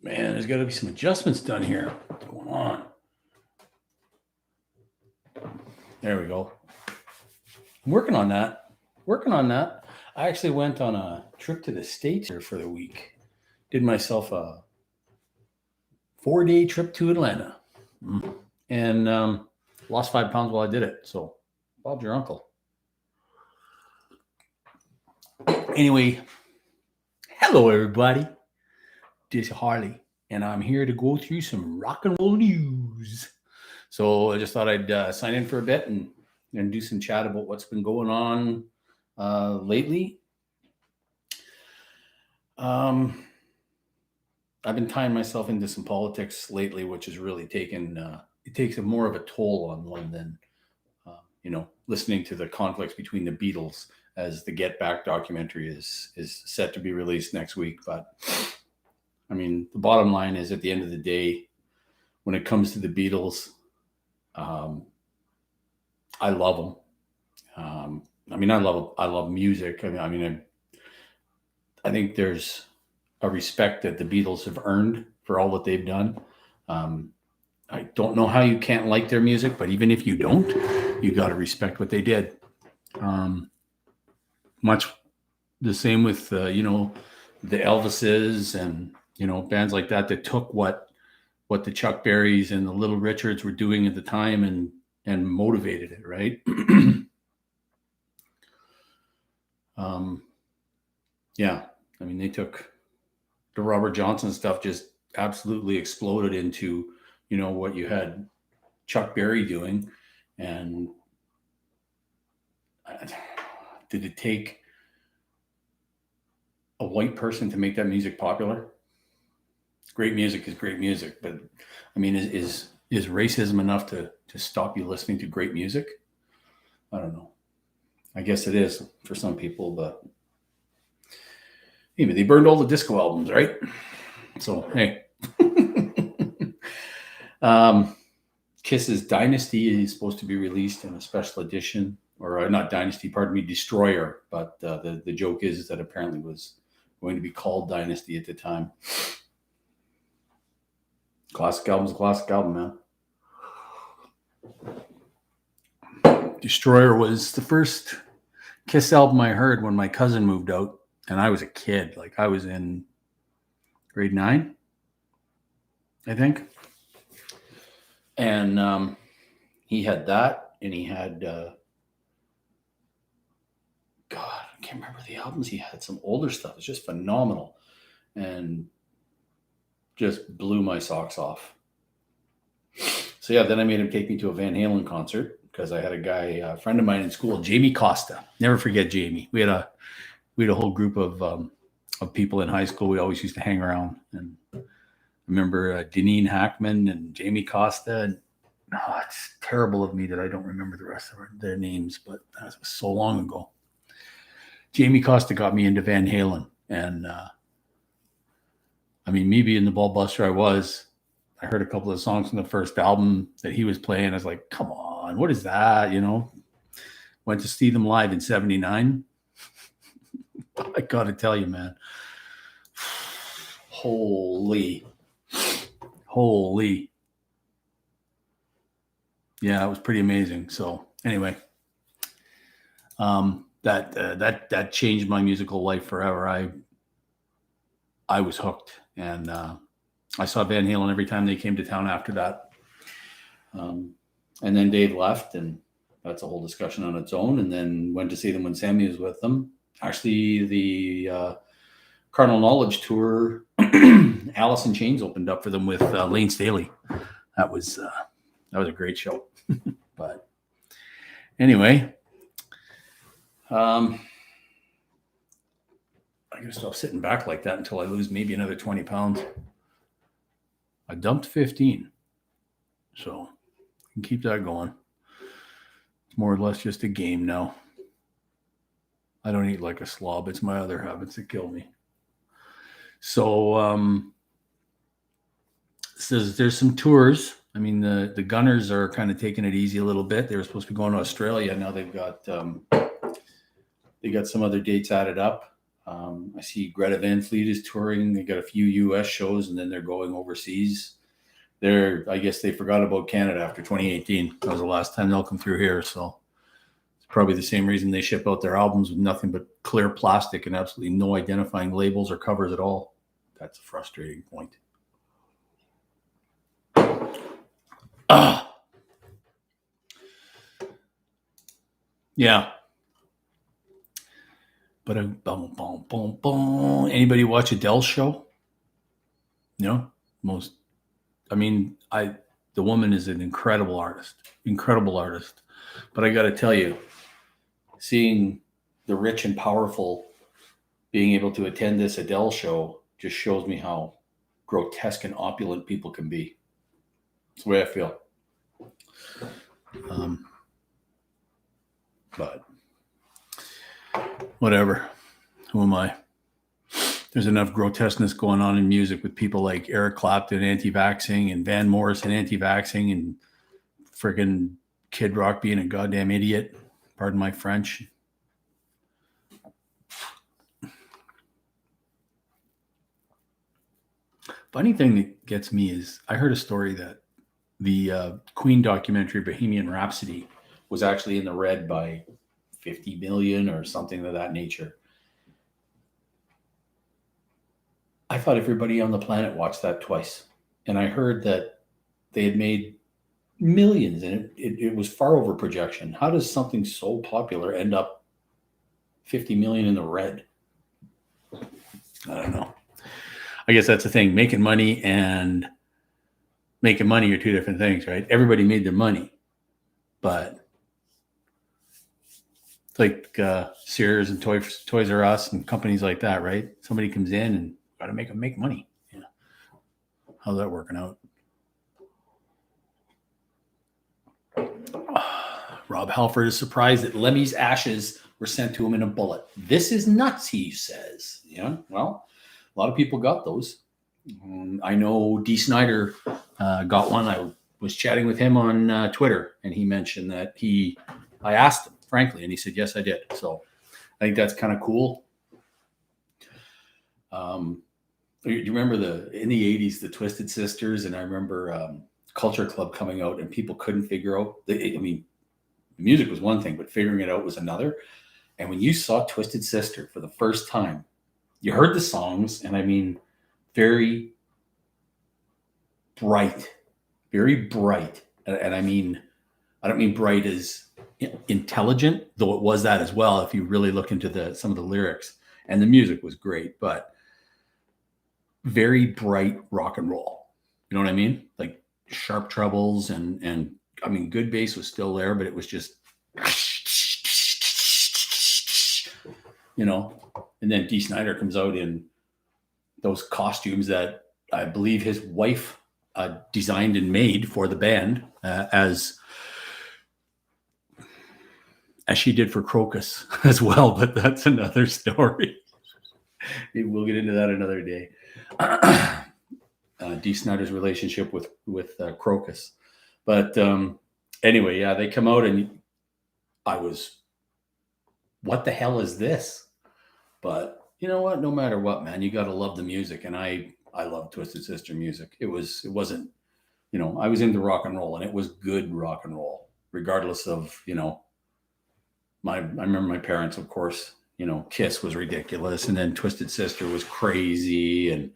Man, there's got to be some adjustments done here. What's going on? There we go. I'm working on that. I actually went on a trip to the States here for the week. Did myself a 4-day trip to Atlanta. And lost 5 pounds while I did it. So, Bob's your uncle. Anyway, hello, everybody. This is Harley, and I'm here to go through some rock and roll news. So I just thought I'd sign in for a bit and do some chat about what's been going on lately. I've been tying myself into some politics lately, which has really taken it takes more of a toll on one than listening to the conflicts between the Beatles, as the Get Back documentary is set to be released next week. But I mean, the bottom line is, at the end of the day, when it comes to the Beatles, I love them. I love music. I think there's a respect that the Beatles have earned for all that they've done. I don't know how you can't like their music, but even if you don't, you got to respect what they did. Much the same with the Elvises and bands like that took what the Chuck Berrys and the Little Richards were doing at the time and motivated it, right? Yeah, I mean, they took the Robert Johnson stuff, just absolutely exploded into what you had Chuck Berry doing. And did it take a white person to make that music popular? Great music is great music, but I mean, is racism enough to stop you listening to great music? I don't know. I guess it is for some people, but maybe they burned all the disco albums, right? So hey. Kiss's Dynasty is supposed to be released in a special edition, or not Dynasty, pardon me, Destroyer. But the joke is that apparently was going to be called Dynasty at the time. Classic album's a classic album, man. Destroyer was the first Kiss album I heard when my cousin moved out, and I was a kid. Like, I was in grade 9, I think. And he had that, and he had God, I can't remember the albums he had. Some older stuff. It's just phenomenal, and just blew my socks off. So yeah, then I made him take me to a Van Halen concert, because I had a friend of mine in school, Jamie Costa. Never forget Jamie. We had a whole group of people in high school. We always used to hang around, and I remember Deneen Hackman and Jamie Costa. And it's terrible of me that I don't remember the rest of their names, but that was so long ago. Jamie Costa got me into Van Halen, and me being the ball buster I heard a couple of songs from the first album that he was playing. I was like, come on, what is that? Went to see them live in '79. I got to tell you, man, holy. Yeah, it was pretty amazing. So anyway, that changed my musical life forever. I was hooked, and I saw Van Halen every time they came to town after that. And then Dave left, and that's a whole discussion on its own. And then went to see them when Sammy was with them. Actually, the Carnal Knowledge tour, Alice in Chains opened up for them with Lane Staley. That was a great show. But anyway, I gotta stop sitting back like that until I lose maybe another 20 pounds. I dumped 15, so I can keep that going. It's more or less just a game now. I don't eat like a slob. It's my other habits that kill me. So there's some tours. I mean, the Gunners are kind of taking it easy a little bit. They were supposed to be going to Australia. Now they've got some other dates added up. I see Greta Van Fleet is touring. They got a few U.S. shows, and then they're going overseas. I guess they forgot about Canada after 2018. That was the last time they'll come through here. So it's probably the same reason they ship out their albums with nothing but clear plastic and absolutely no identifying labels or covers at all. That's a frustrating point. Yeah. But anybody watch Adele's show? No, the woman is an incredible artist. But I got to tell you, seeing the rich and powerful being able to attend this Adele show just shows me how grotesque and opulent people can be. That's the way I feel. But whatever. Who am I? There's enough grotesqueness going on in music with people like Eric Clapton anti-vaxxing and Van Morrison anti-vaxxing and friggin' Kid Rock being a goddamn idiot. Pardon my French. Funny thing that gets me is I heard a story that the Queen documentary Bohemian Rhapsody was actually in the red by 50 million or something of that nature. I thought everybody on the planet watched that twice. And I heard that they had made millions and it was far over projection. How does something so popular end up 50 million in the red? I don't know. I guess that's the thing. Making money and making money are two different things, right? Everybody made their money, but it's like Sears and Toys R Us and companies like that, right? Somebody comes in and got to make them make money. Yeah. How's that working out? Rob Halford is surprised that Lemmy's ashes were sent to him in a bullet. This is nuts, he says. Yeah, well, a lot of people got those. I know Dee Snider got one. I was chatting with him on Twitter, and he mentioned that I asked him, frankly, and he said, yes, I did. So I think that's kind of cool. Do you remember in the 80s, the Twisted Sisters? And I remember Culture Club coming out, and people couldn't figure out, the music was one thing, but figuring it out was another. And when you saw Twisted Sister for the first time, you heard the songs, and very bright, very bright. And I don't mean bright as intelligent, though it was that as well, if you really look into some of the lyrics. And the music was great, but very bright rock and roll. You know what I mean? Like sharp trebles and good bass was still there, but it was just, and then Dee Snider comes out in those costumes that I believe his wife designed and made for the band as she did for Crocus as well, but that's another story. We'll get into that another day. Dee Snider's relationship with Crocus. But anyway, yeah, they come out and I was, what the hell is this? But you know what? No matter what, man, you got to love the music. And I love Twisted Sister music. It wasn't, I was into rock and roll, and it was good rock and roll, regardless of, I remember my parents, of course, Kiss was ridiculous. And then Twisted Sister was crazy. And,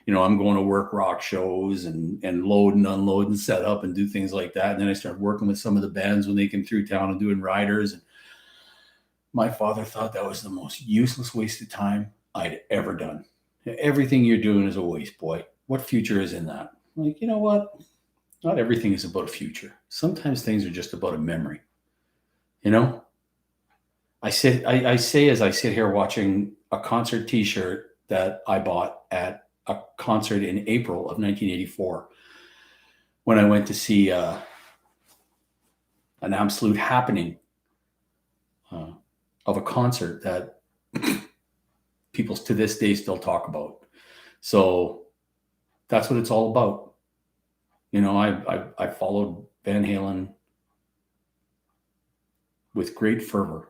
I'm going to work rock shows and load and unload and set up and do things like that. And then I started working with some of the bands when they came through town and doing riders. And my father thought that was the most useless waste of time I'd ever done. Everything you're doing is a waste, boy. What future is in that? I'm like, you know what? Not everything is about a future. Sometimes things are just about a memory. I say as I sit here watching a concert T-shirt that I bought at a concert in April of 1984 when I went to see an absolute happening of a concert that people to this day still talk about. So that's what it's all about. I followed Van Halen with great fervor.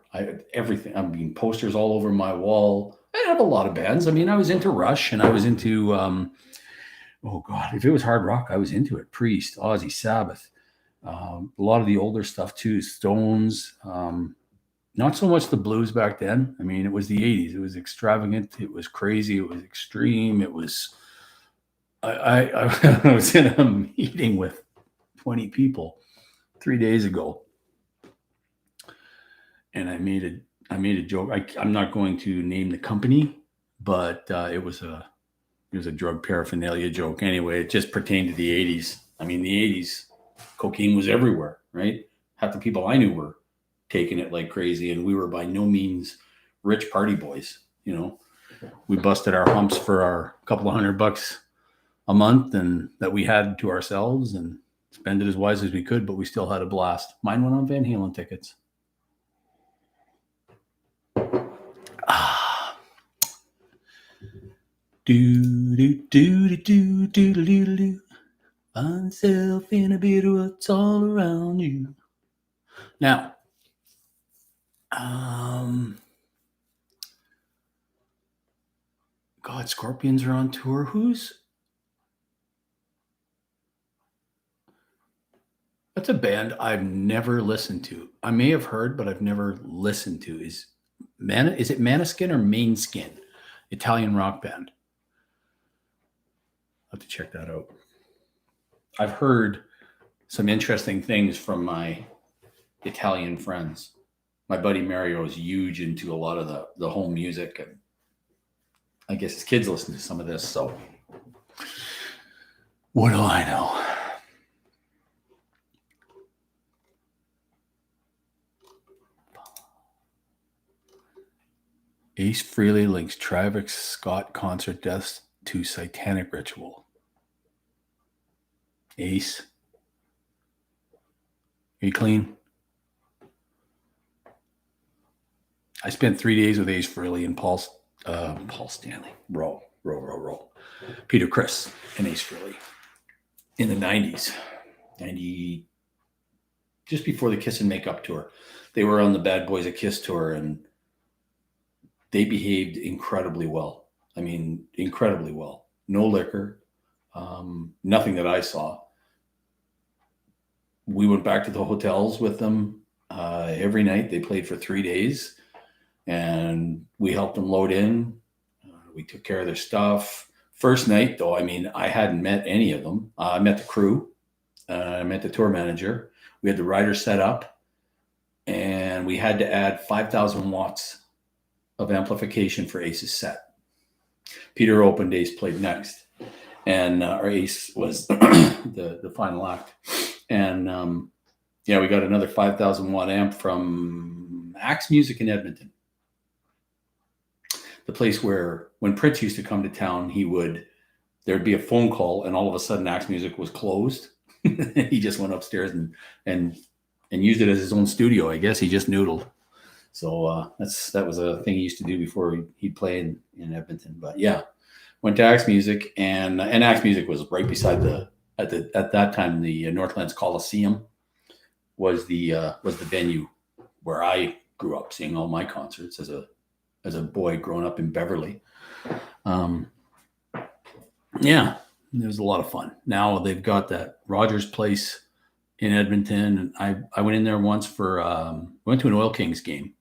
Everything. Posters all over my wall, I have a lot of bands. I mean, I was into Rush, and I was into oh god, if it was hard rock, I was into it. Priest, Ozzy, Sabbath, a lot of the older stuff too. Stones. Not so much the blues back then. I mean, it was the '80s. It was extravagant. It was crazy. It was extreme. It was. I was in a meeting with 20 people 3 days ago, and I made a joke. I'm not going to name the company, but it was a drug paraphernalia joke. Anyway, it just pertained to the '80s. I mean, the '80s, cocaine was everywhere, right? Half the people I knew were taking it like crazy, and we were by no means rich party boys. We busted our humps for our couple of $100 a month, and that we had to ourselves, and spend it as wise as we could, but we still had a blast. Mine went on Van Halen tickets. Do do do do do do do do. Find yourself in a bit of what's all around you. Now, God, Scorpions are on tour. That's a band I've never listened to. I may have heard, but I've never listened to. Is it Maneskin or Mainskin? Italian rock band. I'll have to check that out. I've heard some interesting things from my Italian friends. My buddy Mario is huge into a lot of the home music, and I guess his kids listen to some of this. So what do I know? Ace Frehley links Travis Scott concert deaths to satanic ritual. Ace, are you clean? I spent 3 days with Ace Frehley and Paul Stanley. Roll. Peter Criss and Ace Frehley in the 90s. Just before the Kiss and Make Up tour. They were on the Bad Boys of Kiss tour, and they behaved incredibly well. I mean, incredibly well. No liquor, nothing that I saw. We went back to the hotels with them every night. They played for 3 days, and we helped them load in. We took care of their stuff. First night, though, I mean, I hadn't met any of them. I met the crew. I met the tour manager. We had the rider set up, and we had to add 5,000 watts of amplification for Ace's set. Peter opened, Ace played next, and our Ace was the final act. And we got another 5,000 watt amp from Axe Music in Edmonton, the place where when Prince used to come to town, there'd be a phone call, and all of a sudden Axe Music was closed. He just went upstairs and used it as his own studio. I guess he just noodled. So that was a thing he used to do before he'd play in Edmonton. But yeah, went to Axe Music, and Axe Music was right beside at that time the Northlands Coliseum was the venue where I grew up seeing all my concerts as a boy growing up in Beverly. It was a lot of fun. Now they've got that Rogers Place in Edmonton, and I went in there once went to an Oil Kings game.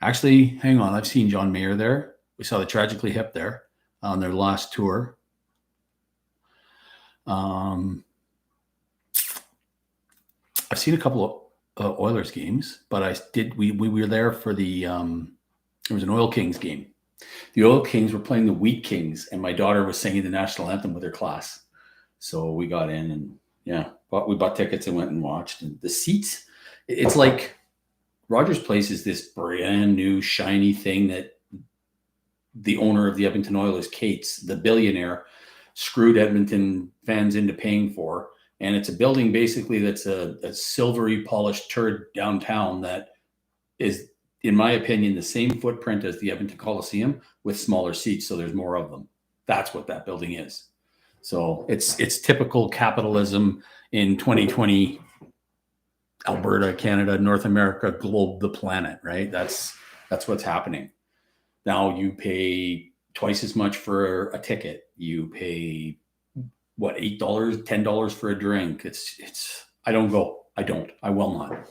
Actually, hang on, I've seen John Mayer there. We saw the Tragically Hip there on their last tour. I've seen a couple of Oilers games, but we were there for there was an Oil Kings game. The Oil Kings were playing the Wheat Kings, and my daughter was singing the national anthem with her class. So we got in, and we bought tickets and went and watched. And the seats, it's like Rogers Place is this brand new shiny thing that the owner of the Edmonton Oilers, Cates, the billionaire, screwed Edmonton fans into paying for. And it's a building basically that's a silvery polished turd downtown that is, in my opinion, the same footprint as the Edmonton Coliseum with smaller seats. So there's more of them. That's what that building is. So it's typical capitalism in 2020, Alberta, Canada, North America, globe the planet, right? That's what's happening. Now you pay twice as much for a ticket. You pay what, $8, $10 for a drink. It's. I don't go. I don't. I will not.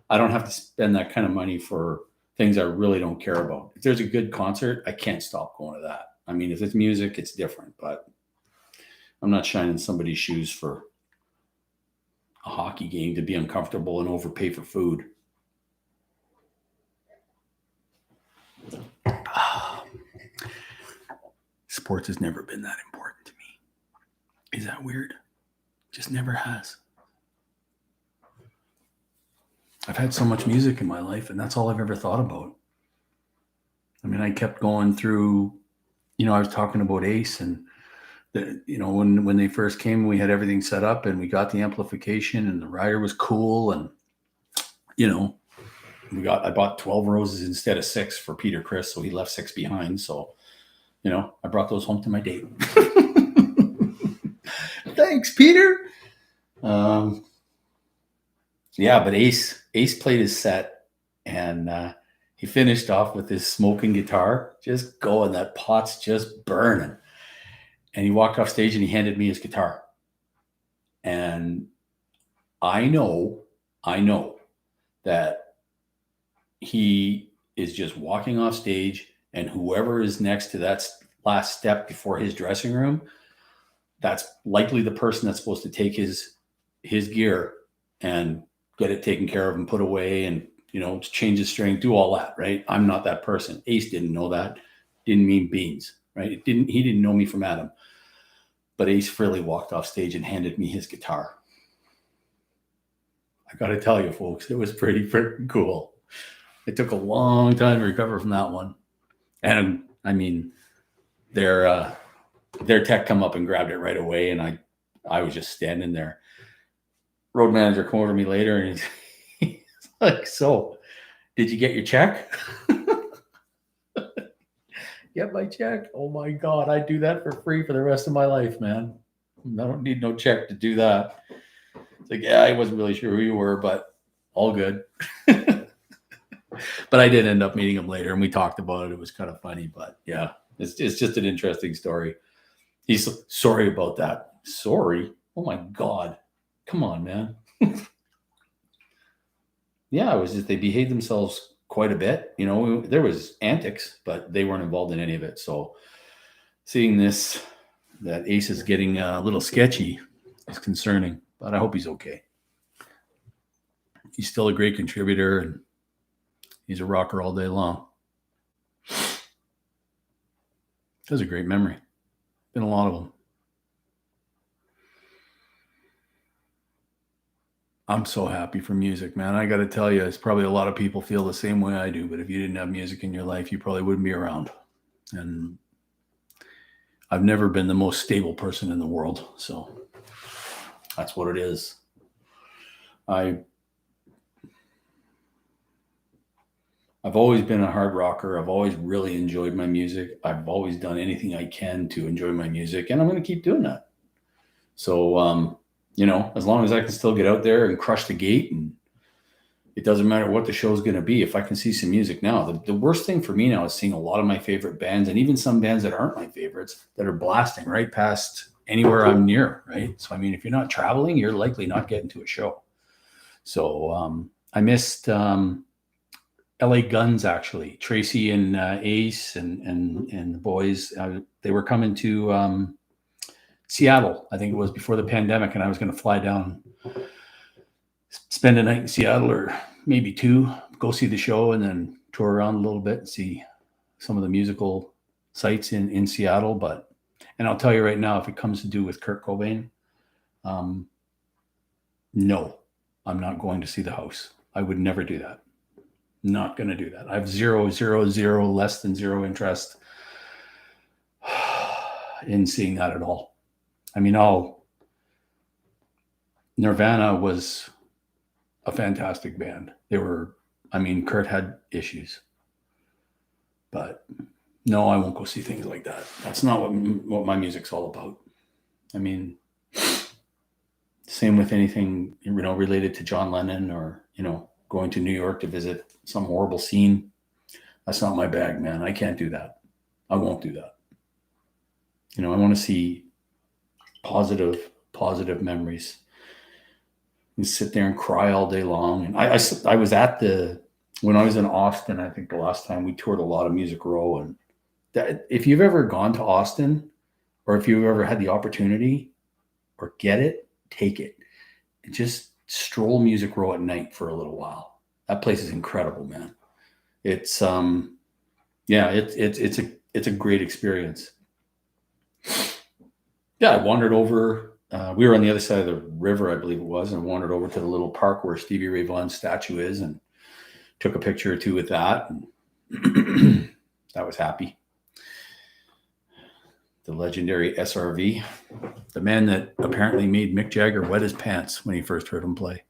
I don't have to spend that kind of money for things I really don't care about. If there's a good concert, I can't stop going to that. I mean, if it's music, it's different, but I'm not shining somebody's shoes for a hockey game to be uncomfortable and overpay for food. Sports has never been that important to me. Is that weird? Just never has. I've had so much music in my life, and that's all I've ever thought about. I mean, I kept going through, I was talking about Ace, and when they first came, we had everything set up and we got the amplification and the rider was cool. And, I bought 12 roses instead of 6 for Peter Chris. So he left 6 behind. So, I brought those home to my date. Thanks, Peter. Yeah, but Ace played his set, and he finished off with his smoking guitar, just going, that pot's just burning. And he walked off stage and he handed me his guitar. And I know that he is just walking off stage, and whoever is next to that last step before his dressing room, that's likely the person that's supposed to take his gear and get it taken care of and put away and, change the string, do all that, right? I'm not that person. Ace didn't know that. Didn't mean beans, right? He didn't know me from Adam. But Ace Frehley walked off stage and handed me his guitar. I got to tell you, folks, it was pretty freaking cool. It took a long time to recover from that one. And I mean, their tech come up and grabbed it right away, and I was just standing there. Road manager come over to me later, and he's like, "So, did you get your check?" Get my check? Oh my God, I'd do that for free for the rest of my life, man. I don't need no check to do that. It's like, yeah, I wasn't really sure who you were, but all good. But I did end up meeting him later, and we talked about it. It was kind of funny, but yeah, it's just an interesting story. He's sorry about that. Sorry? Oh my God. Come on, man. Yeah, it was just, they behaved themselves quite a bit. There was antics, but they weren't involved in any of it. So seeing that Ace is getting a little sketchy is concerning, but I hope he's okay. He's still a great contributor, and he's a rocker all day long. That's a great memory. Been a lot of them. I'm so happy for music, man. I got to tell you, it's probably a lot of people feel the same way I do, but if you didn't have music in your life, you probably wouldn't be around. And I've never been the most stable person in the world. So that's what it is. I've always been a hard rocker. I've always really enjoyed my music. I've always done anything I can to enjoy my music, and I'm going to keep doing that. So, as long as I can still get out there and crush the gate, and it doesn't matter what the show's going to be. If I can see some music now, the worst thing for me now is seeing a lot of my favorite bands, and even some bands that aren't my favorites, that are blasting right past anywhere I'm near, right? So, I mean, if you're not traveling, you're likely not getting to a show. So I missed LA Guns, actually. Tracy and Ace and the boys, they were coming to Seattle. I think it was before the pandemic, and I was going to fly down, spend a night in Seattle, or maybe 2, go see the show, and then tour around a little bit and see some of the musical sites in Seattle. And I'll tell you right now, if it comes to do with Kurt Cobain, no, I'm not going to see the house. I would never do that. Not going to do that. I have less than zero interest in seeing that at all. I mean, Nirvana was a fantastic band. Kurt had issues, but no, I won't go see things like that. That's not what my music's all about. I mean, same with anything, related to John Lennon, or, going to New York to visit some horrible scene. That's not my bag, man. I can't do that. I won't do that. I want to see positive memories. And sit there and cry all day long. And I was when I was in Austin, I think the last time we toured a lot of Music Row. And if you've ever gone to Austin, or if you've ever had the opportunity or get it, take it. And just stroll Music Row at night for a little while. That place is incredible, man. It's it's a great experience. Yeah, I wandered over. We were on the other side of the river, I believe it was, and wandered over to the little park where Stevie Ray Vaughan's statue is, and took a picture or two with that. And that was happy. The legendary SRV, the man that apparently made Mick Jagger wet his pants when he first heard him play.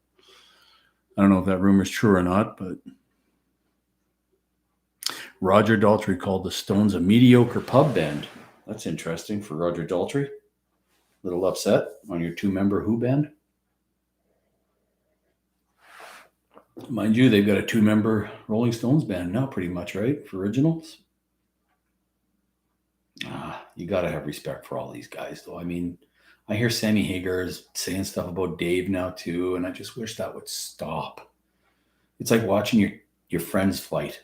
I don't know if that rumor is true or not, but Roger Daltrey called the Stones a mediocre pub band. That's interesting for Roger Daltrey. A little upset on your 2-member Who band. Mind you, they've got a 2-member Rolling Stones band now, pretty much, right? For originals. You got to have respect for all these guys, though. I mean, I hear Sammy Hagar is saying stuff about Dave now, too, and I just wish that would stop. It's like watching your friends fight,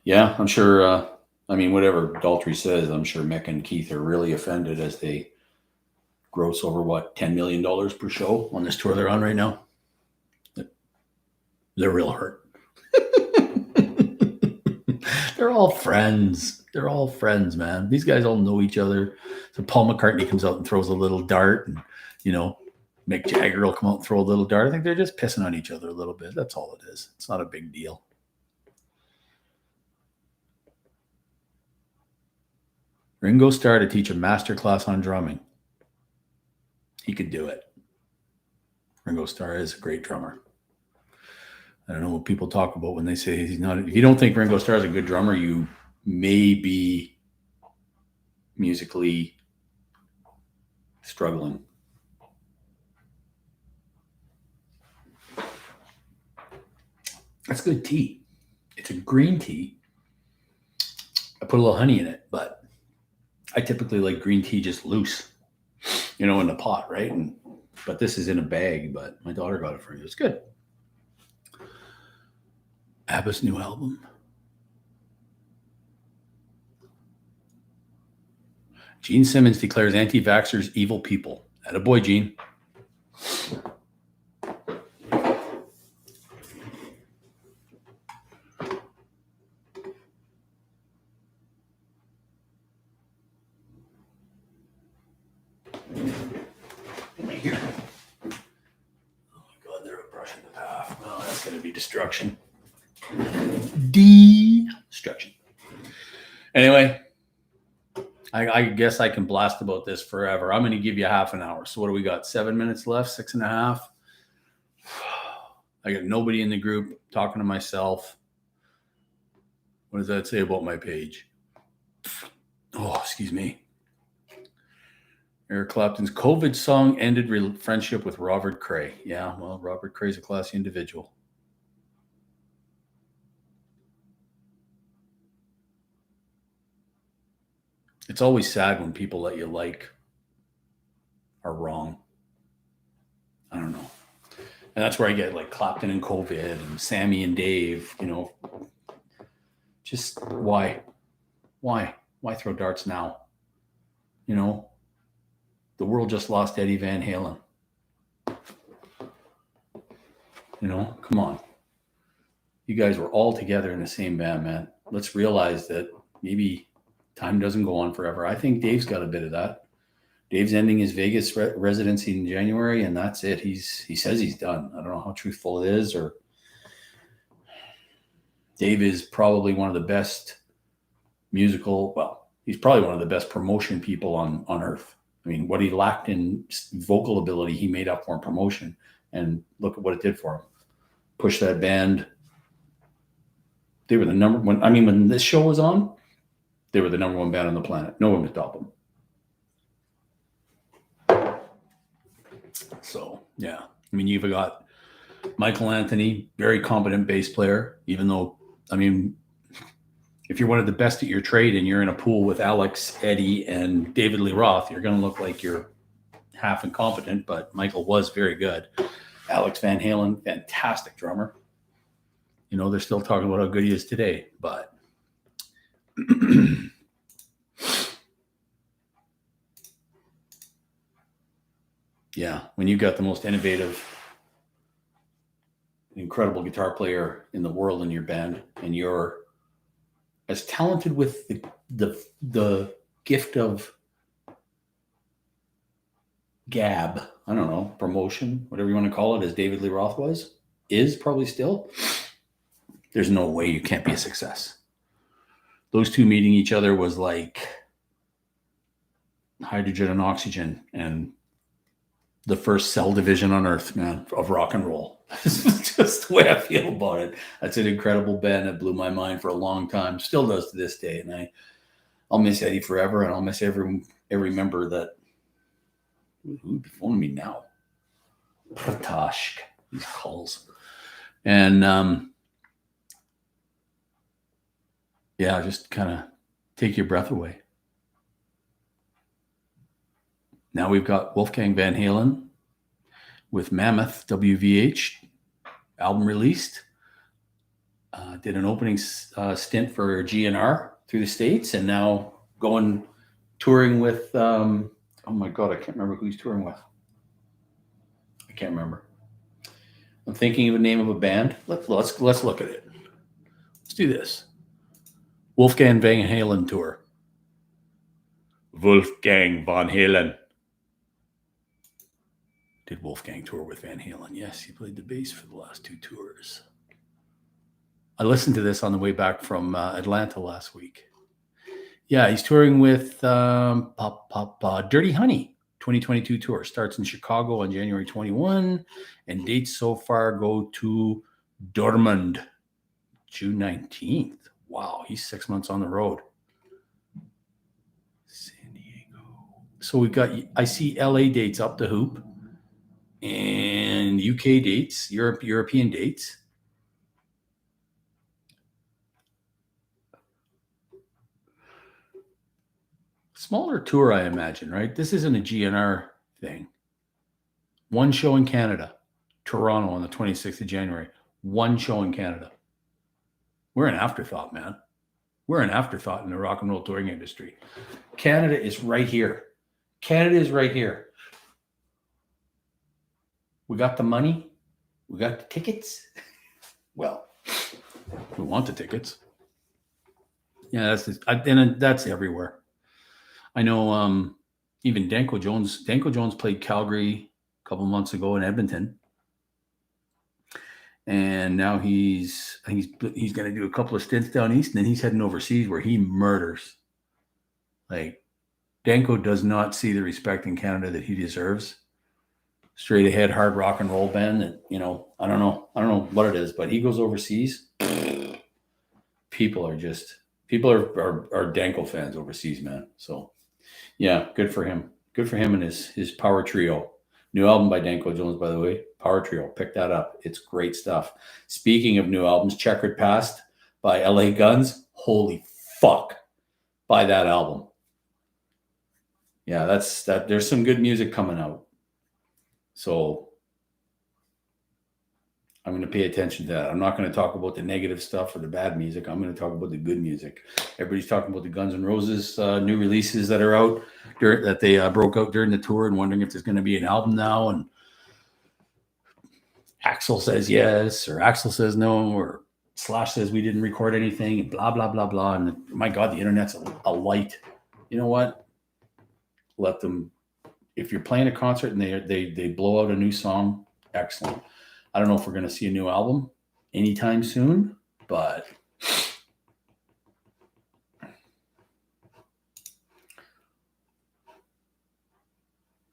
Yeah, I'm sure. Whatever Daltrey says, I'm sure Mick and Keith are really offended as they gross over $10 million per show on this tour they're on right now. They're real hurt. They're all friends. They're all friends, man. These guys all know each other. So Paul McCartney comes out and throws a little dart, and Mick Jagger will come out and throw a little dart. I think they're just pissing on each other a little bit. That's all it is. It's not a big deal. Ringo Starr to teach a master class on drumming. He could do it. Ringo Starr is a great drummer. I don't know what people talk about when they say he's not. If you don't think Ringo Starr is a good drummer, you may be musically struggling. That's good tea. It's a green tea. I put a little honey in it, but I typically like green tea just loose, in the pot, right? But this is in a bag, but my daughter got it for me. It's good. ABBA's new album. Gene Simmons declares anti-vaxxers evil people. Attaboy, Gene. Here. Oh my God, they're brushing the path. Well, that's going to be destruction. Destruction. Anyway, I guess I can blast about this forever. I'm going to give you half an hour. So what do we got? 7 minutes left, 6.5. I got nobody in the group, talking to myself. What does that say about my page? Oh, excuse me. Eric Clapton's COVID song ended friendship with Robert Cray. Yeah, well, Robert Cray's a classy individual. It's always sad when people that you like are wrong. I don't know. And that's where I get like Clapton and COVID and Sammy and Dave, just why throw darts now? The world just lost Eddie Van Halen. Come on. You guys were all together in the same band, man. Let's realize that maybe time doesn't go on forever. I think Dave's got a bit of that. Dave's ending his Vegas residency in January, and that's it. He says he's done. I don't know how truthful it is, or Dave is probably one of the best he's probably one of the best promotion people on earth. I mean, what he lacked in vocal ability, he made up for in promotion, and look at what it did for him. Push that band. They were the number one. I mean, when this show was on, they were the number one band on the planet. No one could stop them. So, yeah. I mean, you've got Michael Anthony, very competent bass player, even though, I mean, if you're one of the best at your trade and you're in a pool with Alex, Eddie, and David Lee Roth, you're going to look like you're half incompetent, but Michael was very good. Alex Van Halen, fantastic drummer. You know, they're still talking about how good he is today, but yeah, when you've got the most innovative, incredible guitar player in the world in your band, and you're as talented with the gift of gab, I don't know, promotion, whatever you want to call it, as David Lee Roth is probably still, there's no way you can't be a success. Those two meeting each other was like hydrogen and oxygen and the first cell division on earth, man, of rock and roll. It's just the way I feel about it. That's an incredible band that blew my mind for a long time, still does to this day. And I'll miss Eddie forever, and I'll miss every member that who'd be phoning me now. Pratosh, these calls. And yeah, just kind of take your breath away. Now we've got Wolfgang Van Halen with Mammoth WVH album released. Did an opening stint for GNR through the States, and now going touring with, oh my God, I can't remember who he's touring with. I can't remember. I'm thinking of the name of a band. Let's look at it. Let's do this. Wolfgang Van Halen tour. Wolfgang Van Halen. Did Wolfgang tour with Van Halen? Yes, he played the bass for the last two tours. I listened to this on the way back from Atlanta last week. Yeah, he's touring with Dirty Honey 2022 tour. Starts in Chicago on January 21, and dates so far go to Dortmund, June 19th. Wow, he's 6 months on the road. San Diego. So we've got, I see LA dates up the hoop, and UK dates, European dates. Smaller tour, I imagine, right? This isn't a GNR thing. One show in Canada, Toronto on the 26th of January. One show in Canada. We're an afterthought, man. We're an afterthought in the rock and roll touring industry. Canada is right here. Canada is right here. We got the money. We got the tickets. Well, we want the tickets. Yeah, that's everywhere. I know even Danko Jones played Calgary a couple months ago in Edmonton. And now he's going to do a couple of stints down east, and then he's heading overseas where he murders. Like, Danko does not see the respect in Canada that he deserves. Straight ahead hard rock and roll band that, you know, I don't know what it is, but he goes overseas. People are Danko fans overseas, man. So yeah, good for him. Good for him and his power trio. New album by Danko Jones, by the way. Power Trio. Pick that up. It's great stuff. Speaking of new albums, Checkered Past by LA Guns. Holy fuck. Buy that album. Yeah, that. There's some good music coming out. So I'm going to pay attention to that. I'm not going to talk about the negative stuff or the bad music. I'm going to talk about the good music. Everybody's talking about the Guns N' Roses new releases that are out that they broke out during the tour, and wondering if there's going to be an album now. And Axl says yes, or Axl says no, or Slash says we didn't record anything, and blah, blah, blah, blah. And my God, the internet's a light. You know what? Let them. If you're playing a concert and they blow out a new song, excellent. I don't know if we're going to see a new album anytime soon, but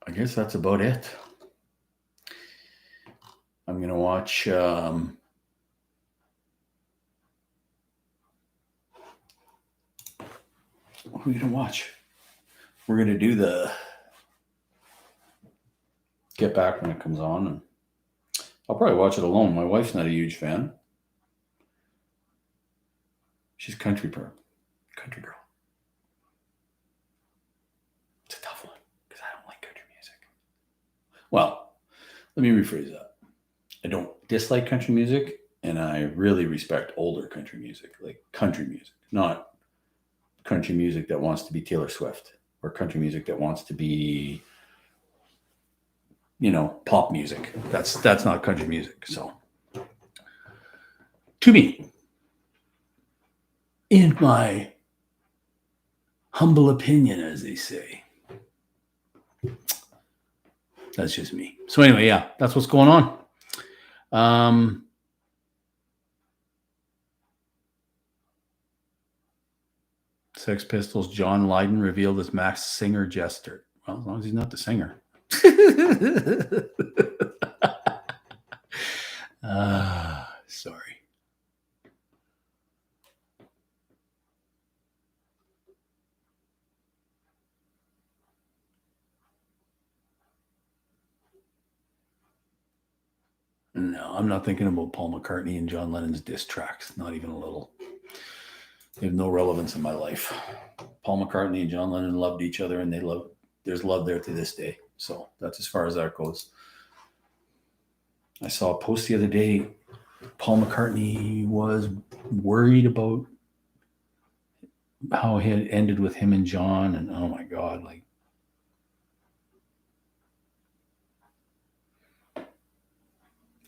I guess that's about it. I'm going to watch what are we going to watch? We're going to do get back when it comes on, and I'll probably watch it alone. My wife's not a huge fan. She's country girl. It's a tough one because I don't like country music. Well, let me rephrase that. I don't dislike country music, and I really respect older country music, like country music, not country music that wants to be Taylor Swift or country music that wants to be, pop music. That's not country music. So, to me, in my humble opinion, as they say, that's just me. So anyway, yeah, that's what's going on. Sex Pistols, John Lydon revealed as Max Singer jester. Well, as long as he's not the singer. Sorry. No, I'm not thinking about Paul McCartney and John Lennon's diss tracks. Not even a little. They have no relevance in my life. Paul McCartney and John Lennon loved each other, and there's love there to this day. So that's as far as that goes. I saw a post the other day. Paul McCartney was worried about how it had ended with him and John, and oh my God, like,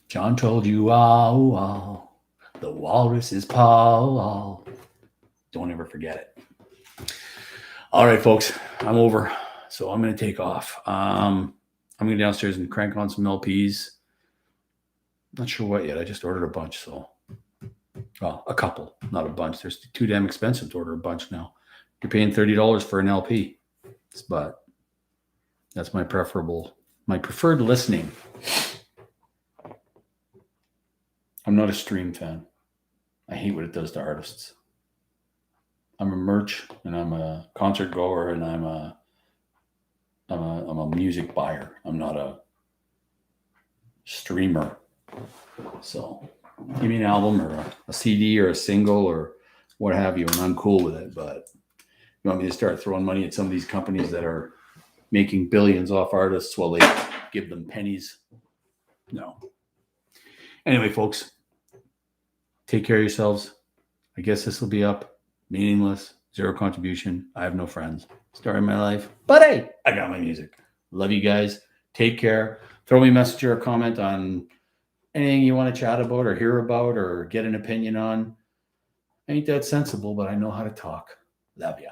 John told you, the walrus is Paul. Don't ever forget it. All right, folks, I'm over. So I'm going to take off. I'm going to go downstairs and crank on some LPs. Not sure what yet. I just ordered a bunch. So, a couple, not a bunch. They're too damn expensive to order a bunch now. You're paying $30 for an LP. But that's my preferred listening. I'm not a stream fan. I hate what it does to artists. I'm a merch, and I'm a concert goer, and I'm a music buyer. I'm not a streamer. So give me an album or a CD or a single or what have you, and I'm cool with it. But you want me to start throwing money at some of these companies that are making billions off artists while they give them pennies? No. Anyway, folks, take care of yourselves. I guess this will be up. Meaningless, zero contribution. I have no friends. Story of my life. But hey, I got my music. Love you guys. Take care. Throw me a message or a comment on anything you want to chat about or hear about or get an opinion on. Ain't that sensible, but I know how to talk. Love ya.